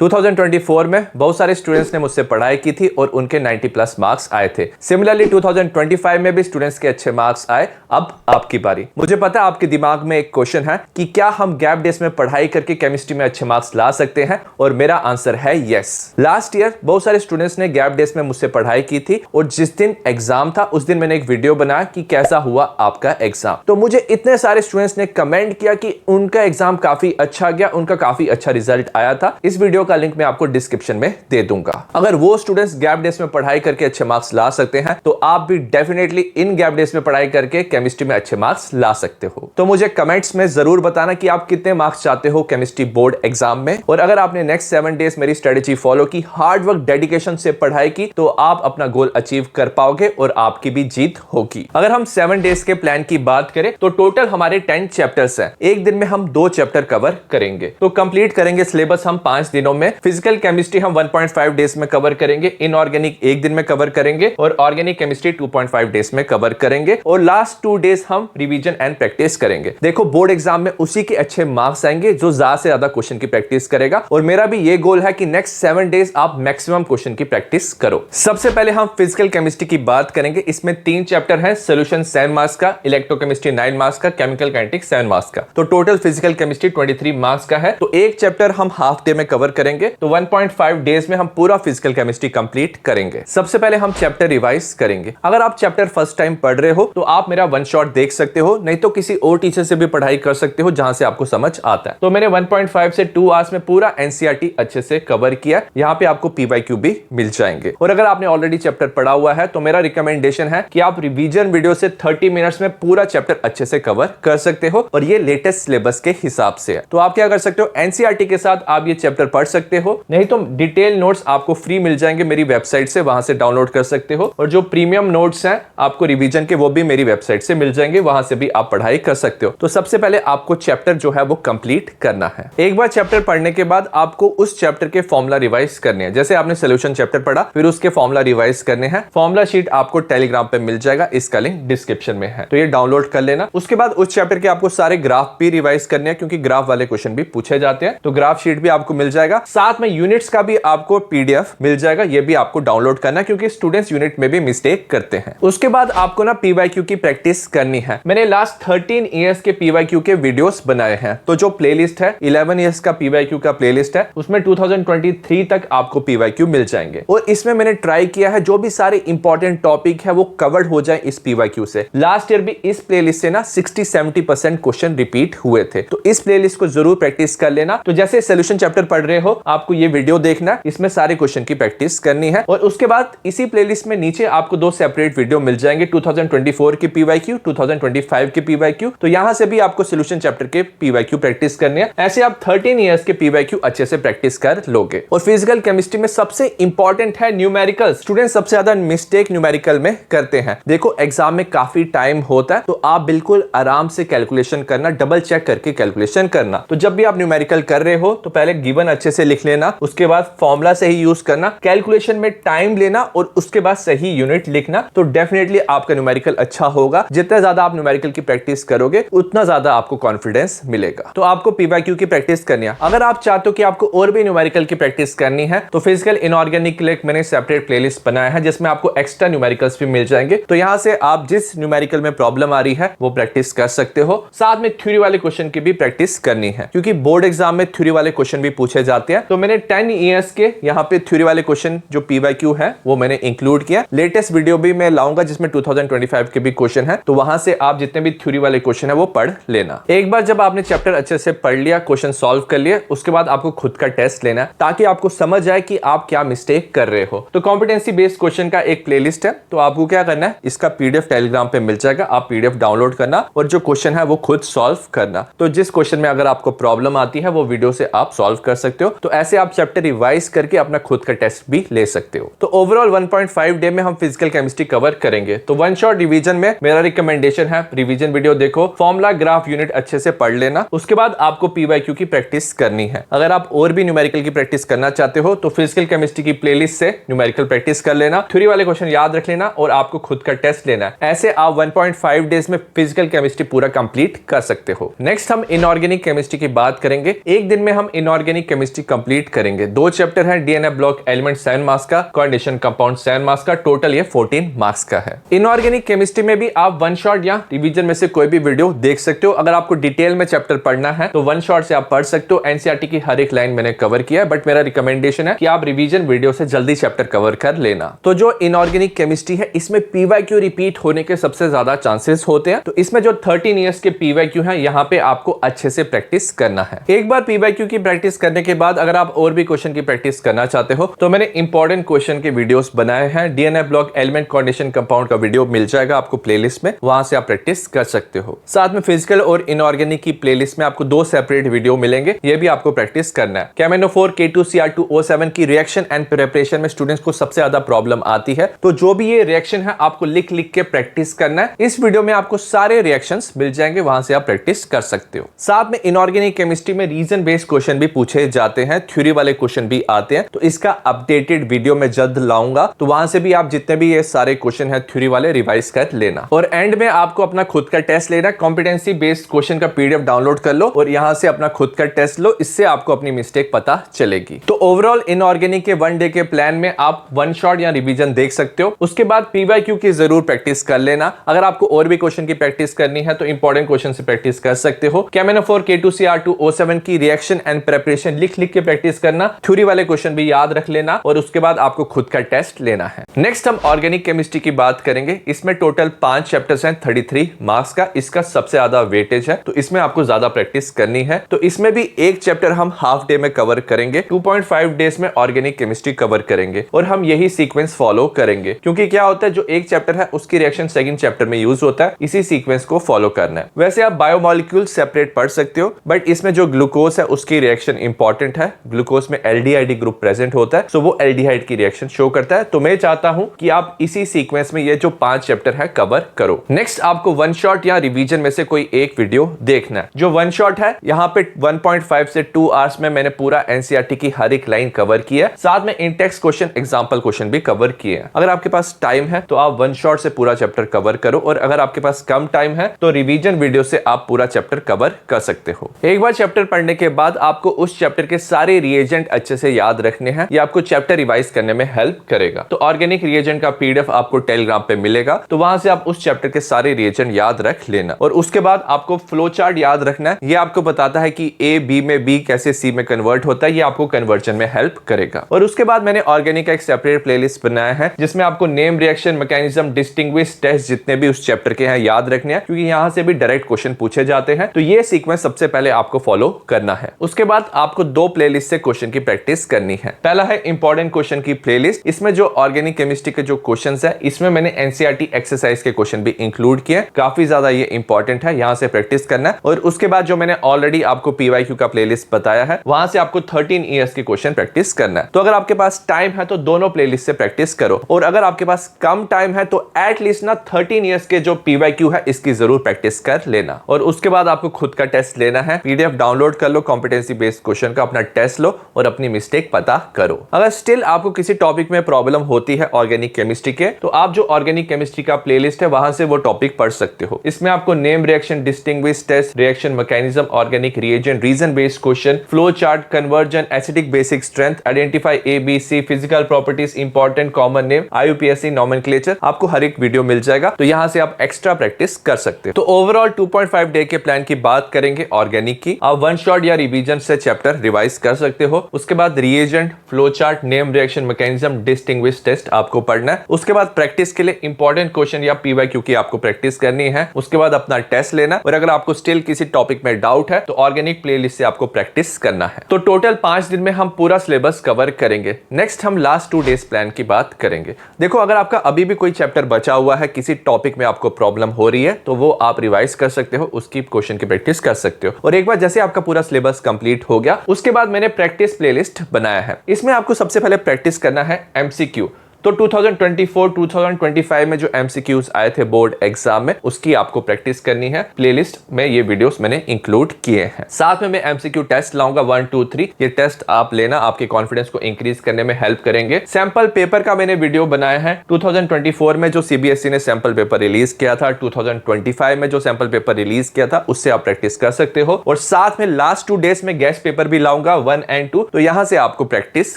2024 में बहुत सारे स्टूडेंट्स ने मुझसे पढ़ाई की थी और उनके 90 प्लस मार्क्स आए थे। सिमिलरली 2025 में भी स्टूडेंट्स के अच्छे मार्क्स आए। अब आपकी बारी। मुझे पता है आपके दिमाग में एक क्वेश्चन है कि क्या हम गैप डेज में पढ़ाई करके केमिस्ट्री में अच्छे मार्क्स ला सकते हैं, और मेरा आंसर है यस। लास्ट ईयर बहुत सारे स्टूडेंट्स ने गैप डेज में मुझसे पढ़ाई की थी और जिस दिन एग्जाम था उस दिन मैंने एक वीडियो बनाया कि कैसा हुआ आपका एग्जाम। तो मुझे इतने सारे स्टूडेंट्स ने कमेंट किया कि उनका एग्जाम काफी अच्छा गया, उनका काफी अच्छा रिजल्ट आया था। इस वीडियो का लिंक मैं आपको डिस्क्रिप्शन में दे दूंगा। अगर वो स्टूडेंट्स गैप डेज में पढ़ाई करके अच्छे मार्क्स ला सकते हैं तो आप भी डेफिनेटली इन गैप डेज में पढ़ाई करके केमिस्ट्री में अच्छे मार्क्स ला सकते हो। तो मुझे कमेंट्स में जरूर बताना कि आप कितने मार्क्स चाहते हो केमिस्ट्री बोर्ड एग्जाम में। और अगर आपने नेक्स्ट 7 डेज मेरी स्ट्रेटेजी फॉलो की, हार्ड वर्क डेडिकेशन से पढ़ाई की, तो आप अपना गोल अचीव कर पाओगे और आपकी भी जीत होगी। अगर हम 7 डेज के प्लान की बात करें तो टोटल हमारे 10 चैप्टर्स हैं। एक दिन में हम 2 चैप्टर कवर करेंगे। तो कंप्लीट करेंगे सिलेबस हम 5 दिनों में। फिजिकल केमिस्ट्री हम 1.5 डेज में कवर करेंगे, इनऑर्गेनिक 1 दिन में कवर करेंगे और ऑर्गेनिक केमिस्ट्री 2.5 डेज में कवर करेंगे। और लास्ट 2 डेज हम रिवीजन एंड प्रैक्टिस करेंगे। देखो, बोर्ड एग्जाम में उसी के अच्छे मार्क्स आएंगे जो ज्यादा से ज्यादा क्वेश्चन की प्रैक्टिस करेगा। और मेरा भी ये गोल है कि नेक्स्ट 7 डेज आप मैक्सिमम क्वेश्चन की प्रैक्टिस करो। सबसे पहले हम फिजिकल केमिस्ट्री की बात करेंगे। इसमें 3 चैप्टर है। सोल्यूशन 7 मार्क्स का, इलेक्ट्रोकेमिस्ट्री 9 मार्क्स का, केमिकल काइनेटिक्स 7 मार्क्स का। तो टोटल फिजिकल केमिस्ट्री 23 मार्क्स का है। तो एक चैप्टर हम हाफ डे में कवर करेंगे। तो 1.5 डेज में हम पूरा फिजिकल केमिस्ट्री कंप्लीट करेंगे। सबसे पहले हम चैप्टर रिवाइज करेंगे। अगर आप चैप्टर फर्स्ट टाइम पढ़ रहे हो तो आप मेरा 1 शॉट देख सकते हो, नहीं तो किसी और टीचर से भी पढ़ाई कर सकते हो जहां से आपको समझ आता है। तो मैंने 1.5 से 2 आवर्स में पूरा एनसीईआरटी अच्छे से कवर किया। यहाँ पे आपको पीवाईक्यू भी मिल जाएंगे। और अगर आपने ऑलरेडी चैप्टर पढ़ा हुआ है तो मेरा रिकमेंडेशन है कि आप रिवीजन वीडियो से 30 मिनट्स में पूरा चैप्टर अच्छे से कवर कर सकते हो, और ये लेटेस्ट सिलेबस के हिसाब से है। तो आप क्या कर सकते हो, एनसीईआरटी के साथ आप ये चैप्टर पढ़ सकते हो, नहीं तो डिटेल नोट्स आपको फ्री मिल जाएंगे मेरी वेबसाइट से, वहां से डाउनलोड कर सकते हो। और जो प्रीमियम नोट्स हैं आपको रिवीजन के, वो भी मेरी वेबसाइट से मिल जाएंगे, वहां से भी आप पढ़ाई कर सकते हो। तो सबसे पहले आपको चैप्टर जो है वो कंप्लीट करना है। एक बार चैप्टर पढ़ने के बाद आपको उस चैप्टर के फॉर्मूला रिवाइज करने हैं। जैसे आपने सोल्यूशन चैप्टर पढ़ा, फिर उसके फॉर्मूला रिवाइज करने हैं। फॉर्मूला शीट आपको टेलीग्राम पे मिल जाएगा, इसका लिंक डिस्क्रिप्शन में है, तो ये डाउनलोड कर लेना। उसके बाद उस चैप्टर के आपको सारे ग्राफ भी रिवाइज करने हैं, क्योंकि ग्राफ वाले क्वेश्चन भी पूछे जाते हैं। तो ग्राफ शीट भी आपको मिल जाएगा। साथ में यूनिट्स का भी आपको पीडीएफ मिल जाएगा, ये भी आपको डाउनलोड करना है, क्योंकि स्टूडेंट्स यूनिट में भी मिस्टेक करते हैं। उसके बाद आपको ना पीवाईक्यू की प्रैक्टिस करनी है। मैंने लास्ट 13 इयर्स के पीवाईक्यू के वीडियोस बनाए हैं। तो जो प्लेलिस्ट है 11 इयर्स का पीवाईक्यू का प्लेलिस्ट है, उसमें 2023 तक आपको पीवाईक्यू मिल जाएंगे। और इसमें मैंने ट्राई किया है जो भी सारे इंपॉर्टेंट टॉपिक है वो कवर्ड हो जाए इस पीवाईक्यू से। लास्ट ईयर भी इस प्लेलिस्ट से ना 60-70% क्वेश्चन रिपीट हुए थे। तो इस प्लेलिस्ट को जरूर प्रैक्टिस कर लेना। तो जैसे सोल्यूशन चैप्टर पढ़ रहे हो, आपको ये वीडियो देखना, इसमें सारे क्वेश्चन की प्रैक्टिस करनी है। और उसके बाद इसी प्लेलिस्ट में नीचे आपको 2 सेपरेट वीडियो मिल जाएंगे, 2024 के पीवाईक्यू, 2025 के पीवाईक्यू। तो यहां से भी आपको सोल्यूशन चैप्टर के पीवाईक्यू प्रैक्टिस करनी है। ऐसे आप 13 इयर्स के पीवाईक्यू अच्छे से प्रैक्टिस कर लोगे। और फिजिकल केमिस्ट्री में सबसे इंपॉर्टेंट है न्यूमेरिकल। स्टूडेंट सबसे ज्यादा मिस्टेक न्यूमेरिकल में करते हैं। देखो, एग्जाम में काफी टाइम होता है, तो आप बिल्कुल आराम से कैलकुलेशन करना, डबल चेक करके कैलकुलेशन करना। तो जब भी आप न्यूमेरिकल कर रहे हो तो पहले गिवन अच्छे से लिख लेना, उसके बाद फॉर्मूला सही यूज करना, कैलकुलेशन में टाइम लेना और उसके बाद सही यूनिट लिखना। तो डेफिनेटली आपका न्यूमेरिकल अच्छा होगा। जितना ज्यादा आप न्यूमेरिकल की प्रैक्टिस करोगे उतना ज्यादा आपको कॉन्फिडेंस मिलेगा। तो आपको पीवाईक्यू की प्रैक्टिस करनी है। अगर आप चाहते हो कि आपको और भी न्यूमेरिकल की प्रैक्टिस करनी है तो फिजिकल इनऑर्गेनिक के लिए मैंने सेपरेट प्लेलिस्ट बनाया है, जिसमें आपको एक्स्ट्रा न्यूमेरिकल्स भी मिल जाएंगे। तो यहां से आप जिस न्यूमेरिकल में प्रॉब्लम आ रही है वो प्रैक्टिस कर सकते हो। साथ में थ्योरी वाले क्वेश्चन की भी प्रैक्टिस करनी है, क्योंकि बोर्ड एग्जाम में थ्योरी वाले क्वेश्चन भी पूछे जाते हैं। तो मैंने 10 इयर्स के यहाँ पे थ्योरी वाले क्वेश्चन जो पीवाईक्यू है वो मैंने इंक्लूड किया। लेटेस्ट वीडियो भी मैं लाऊंगा जिसमें 2025 के भी क्वेश्चन है, तो वहां से आप जितने भी थ्योरी वाले क्वेश्चन है वो पढ़ लेना। एक बार जब आपने चैप्टर अच्छे से पढ़ लिया, क्वेश्चन सॉल्व कर लिया, उसके बाद आपको खुद का टेस्ट लेना है, ताकि आपको समझ आए कि आप क्या मिस्टेक कर रहे हो। तो कॉम्पिटेंसी बेस्ड क्वेश्चन का एक प्लेलिस्ट है, तो आपको क्या करना है, इसका पीडीएफ टेलीग्राम पे मिल जाएगा। आप पीडीएफ डाउनलोड करना और जो क्वेश्चन है वो खुद सॉल्व करना। तो जिस क्वेश्चन में अगर आपको प्रॉब्लम आती है वो वीडियो से आप सॉल्व कर सकते हो। तो ऐसे आप चैप्टर रिवाइज करके अपना खुद का टेस्ट भी ले सकते हो। तो ओवरऑल 1.5 डे में हम फिजिकल केमिस्ट्री कवर करेंगे। तो 1 शॉट रिवीजन में मेरा रिकमेंडेशन है, रिवीजन वीडियो देखो, फॉर्मूला ग्राफ यूनिट अच्छे से पढ़ लेना। उसके बाद आपको पीवाईक्यू की प्रैक्टिस करनी है। अगर आप और भी न्यूमेरिकल की प्रैक्टिस करना चाहते हो तो फिजिकल केमिस्ट्री की प्लेलिस्ट से न्यूमेरिकल प्रैक्टिस कर लेना, थ्योरी वाले क्वेश्चन याद रख लेना और आपको खुद का टेस्ट लेना है। ऐसे आप 1.5 डेज में फिजिकल केमिस्ट्री पूरा कंप्लीट कर सकते हो। नेक्स्ट हम इनऑर्गेनिक केमिस्ट्री की बात करेंगे। एक दिन में हम इनऑर्गेनिक केमिस्ट्री कंप्लीट करेंगे। 2 चैप्टर है, डीएनए ब्लॉक एलिमेंट 7 मार्क्स का, कोऑर्डिनेशन कंपाउंड 7 मार्क्स का, टोटल ये 14 मार्क्स का है। इनऑर्गेनिक केमिस्ट्री में भी आप वन शॉट या रिवीजन में से कोई भी वीडियो देख सकते हो। अगर आपको डिटेल में चैप्टर पढ़ना है तो वन शॉट से आप पढ़ सकते हो। एनसीईआरटी की हर एक लाइन मैंने कवर किया है, बट मेरा रिकमेंडेशन है कि आप रिवीजन वीडियो से जल्दी चैप्टर कवर कर लेना। तो जो इनऑर्गेनिक केमिस्ट्री है इसमें पीवाईक्यू रिपीट होने के सबसे ज्यादा चांसेस होते हैं। तो इसमें जो 13 इयर्स के पीवाईक्यू है यहाँ पे आपको अच्छे से प्रैक्टिस करना है। एक बार पीवाईक्यू की प्रैक्टिस करने के बाद अगर आप और भी क्वेश्चन की प्रैक्टिस करना चाहते हो तो मैंने इंपॉर्टेंट क्वेश्चन के वीडियोस बनाए हैं। DNA block element coordination compound का वीडियो मिल जाएगा आपको प्लेलिस्ट में, वहां से आप प्रैक्टिस कर सकते हो। साथ में फिजिकल और इनऑर्गेनिक की प्लेलिस्ट में आपको 2 सेपरेट वीडियो मिलेंगे, ये भी आपको प्रैक्टिस करना है। KMNO4 K2Cr2O7 की रिएक्शन एंड प्रिपरेशन में स्टूडेंट्स को सबसे ज्यादा प्रॉब्लम आती है, तो जो भी ये रिएक्शन है आपको लिख लिख के प्रैक्टिस करना है। इस वीडियो में आपको सारे रिएक्शंस मिल जाएंगे, वहां से आप प्रैक्टिस कर सकते हो। साथ में इनऑर्गेनिक केमिस्ट्री में रीजन बेस्ड क्वेश्चन भी पूछे जाते हैं, थ्योरी वाले क्वेश्चन भी आते हैं, तो इसका अपडेटेड वीडियो में जल्द लाऊंगा, तो वहां से भी आप जितने भी ये सारे क्वेश्चन है थ्योरी वाले रिवाइज कर लेना। और एंड में आपको अपना खुद का टेस्ट लेना, कॉम्पिटेंसी बेस्ड क्वेश्चन का पीडीएफ डाउनलोड कर लो और यहां से अपना खुद का टेस्ट लो, इससे आपको अपनी मिस्टेक पता चलेगी। तो ओवरऑल इनऑर्गेनिक के 1 डे के प्लान में आप वन शॉट या रिवीजन देख सकते हो। उसके बाद पीवाईक्यू की जरूर प्रैक्टिस कर लेना। अगर आपको और भी क्वेश्चन की प्रैक्टिस करनी है तो इंपॉर्टेंट क्वेश्चन से प्रैक्टिस कर सकते हो। KMNO4 K2Cr2O7 की रिएक्शन एंड प्रिपरेशन लिख लिख के प्रैक्टिस करना, थ्योरी वाले क्वेश्चन भी याद रख लेना और उसके बाद आपको खुद का टेस्ट लेना है। नेक्स्ट हम ऑर्गेनिक केमिस्ट्री की बात करेंगे। इसमें टोटल 5 चैप्टर्स हैं, 33 मार्क्स का, इसका सबसे ज्यादा वेटेज है, तो इसमें आपको ज्यादा प्रैक्टिस करनी है। तो इसमें भी एक चैप्टर हम हाफ डे में कवर करेंगे, 2.5 डेज में ऑर्गेनिक केमिस्ट्री कवर करेंगे और हम यही सीक्वेंस फॉलो करेंगे, क्योंकि क्या होता है जो एक चैप्टर है उसकी रिएक्शन सेकंड चैप्टर में यूज होता है, इसी सीक्वेंस को फॉलो करना है। वैसे आप बायोमोलिक्यूल सेपरेट पढ़ सकते हो, बट इसमें जो ग्लूकोज है उसकी रिएक्शन इंपॉर्टेंट है। ग्लूकोज में एल्डिहाइड ग्रुप प्रेजेंट होता है, सो वो एल्डिहाइड की रिएक्शन शो करता है। तो मैं चाहता हूं कि आप इसी सीक्वेंस में ये जो 5 चैप्टर है कवर करो। नेक्स्ट आपको वन शॉट या रिवीजन में से कोई एक वीडियो देखना है। जो वन शॉट है यहाँ पे 1.5 से 2 आवर्स में मैंने पूरा एनसीईआरटी की हर एक लाइन कवर की है, साथ में इंटेक्स क्वेश्चन, एग्जांपल क्वेश्चन भी कवर किए हैं। अगर आपके पास टाइम है तो आप वन शॉट से पूरा चैप्टर कवर करो, और अगर आपके पास कम टाइम है तो रिवीजन वीडियो से आप पूरा चैप्टर कवर कर सकते हो। एक बार चैप्टर पढ़ने के बाद आपको उस चैप्टर के सारे रिएजेंट अच्छे से याद रखने हैं, ये आपको चैप्टर रिवाइज करने में हेल्प करेगा। तो ऑर्गेनिक रिएजेंट का पीडीएफ आपको टेलीग्राम पे मिलेगा, तो वहां से आप उस चैप्टर के सारे रिएजेंट याद रख लेना। और उसके बाद आपको फ्लो चार्ट याद रखना है, ये आपको बताता है कि ए बी में, बी कैसे सी में कन्वर्ट होता है, ये आपको कन्वर्जन में हेल्प करेगा। और उसके बाद मैंने ऑर्गेनिक का एक सेपरेट प्लेलिस्ट बनाया है जिसमें आपको name, reaction, mechanism, distinguish, test जितने भी उस चैप्टर के हैं याद रखने हैं, क्योंकि यहां से भी डायरेक्ट क्वेश्चन पूछे जाते हैं। तो ये सीक्वेंस सबसे पहले आपको फॉलो करना है। उसके बाद आपको 2 प्लेलिस्ट से क्वेश्चन की प्रैक्टिस करनी है। पहला है इंपॉर्टेंट क्वेश्चन की प्लेलिस्ट, इसमें जो ऑर्गेनिक केमिस्ट्री के जो क्वेश्चंस है इसमें मैंने एनसीईआरटी एक्सरसाइज के क्वेश्चन भी इंक्लूड किए, काफी ज्यादा ये इंपॉर्टेंट है, यहां से प्रैक्टिस करना है। और उसके बाद जो मैंने ऑलरेडी आपको पीवाईक्यू का प्लेलिस्ट बताया है, वहां से आपको 13 इयर्स के क्वेश्चन प्रैक्टिस करना है। तो अगर आपके पास टाइम है तो दोनों प्लेलिस्ट से प्रैक्टिस करो, और अगर आपके पास कम टाइम है तो एटलीस्ट ना 13 इयर्स के जो पीवाईक्यू है इसकी जरूर प्रैक्टिस कर लेना। और उसके बाद आपको खुद का टेस्ट लेना है, पीडीएफ डाउनलोड कर लो, कॉम्पिटेंसी बेस्ड क्वेश्चन का अपना टेस्ट लो और अपनी मिस्टेक पता करो। अगर स्टिल आपको किसी टॉपिक में प्रॉब्लम होती है ऑर्गेनिक केमिस्ट्री के, तो आप जो ऑर्गेनिक केमिस्ट्री का प्लेलिस्ट है वहां से वो टॉपिक पढ़ सकते हो। इसमें आपको name, reaction, distinguish, test, reaction mechanism, organic reagent, reason based question, flow chart, conversion, acidic basic strength, identify A B C, physical properties, important common name, IUPAC nomenclature, आपको हर एक वीडियो मिल जाएगा, तो यहां से आप एक्स्ट्रा प्रैक्टिस कर सकते हो। तो ओवरऑल 2.5 डे के प्लान की बात करेंगे ऑर्गेनिक की। आप वन शॉट या रिवीजन से चैप्टर रिवाइज कर सकते हो। उसके बाद reagent, flow chart, name, reaction, mechanism, distinguish, test आपको पढ़ना है। उसके बाद प्रैक्टिस के लिए इंपॉर्टेंट क्वेश्चन या पीवाईक्यू की आपको प्रैक्टिस करनी है। उसके बाद अपना टेस्ट लेना, और अगर आपको स्टिल किसी टॉपिक में डाउट है तो ऑर्गेनिक प्लेलिस्ट से आपको प्रैक्टिस करना है। तो टोटल 5 दिन में हम पूरा सिलेबस कवर करेंगे। नेक्स्ट हम लास्ट 2 डेज प्लान की बात करेंगे। देखो, अगर आपका अभी भी कोई चैप्टर बचा हुआ है, किसी टॉपिक में आपको प्रॉब्लम हो रही है, तो वो आप रिवाइज कर सकते हो, उसकी क्वेश्चन की प्रैक्टिस कर सकते हो। और एक बार जैसे आपका पूरा सिलेबस कंप्लीट हो गया, उसके बाद मैंने प्रैक्टिस प्लेलिस्ट बनाया है। इसमें आपको सबसे पहले प्रैक्टिस करना है MCQ। तो 2024 2025 में जो MCQs आए थे बोर्ड एग्जाम में उसकी आपको प्रैक्टिस करनी है। प्लेलिस्ट में ये वीडियोस मैंने इंक्लूड किए हैं। साथ में मैं MCQ टेस्ट लाऊंगा 1 2 3। ये टेस्ट आप लेना, आपके कॉन्फिडेंस को इंक्रीज करने में हेल्प करेंगे। सैंपल पेपर का मैंने वीडियो बनाया है। 2024 में जो CBSE ने सैंपल पेपर रिलीज किया था, 2025 में जो सैंपल पेपर रिलीज किया था, उससे आप प्रैक्टिस कर सकते हो। और साथ में लास्ट 2 डेज में गेस्ट पेपर भी लाऊंगा 1 और 2, तो यहां से आपको प्रैक्टिस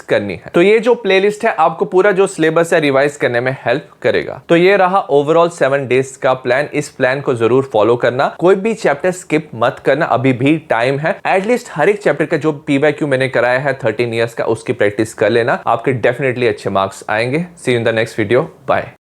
करनी है। तो ये जो प्लेलिस्ट है आपको पूरा जो सिलेबस है रिवाइज करने में हेल्प करेगा। तो ये रहा ओवरऑल 7 डेज का प्लान। इस प्लान को जरूर फॉलो करना, कोई भी चैप्टर स्किप मत करना, अभी भी टाइम है। एटलीस्ट हर एक चैप्टर का जो PYQ मैंने कराया है 13 ईयर्स का, उसकी प्रैक्टिस कर लेना, आपके डेफिनेटली अच्छे मार्क्स आएंगे। See you in the next video, bye.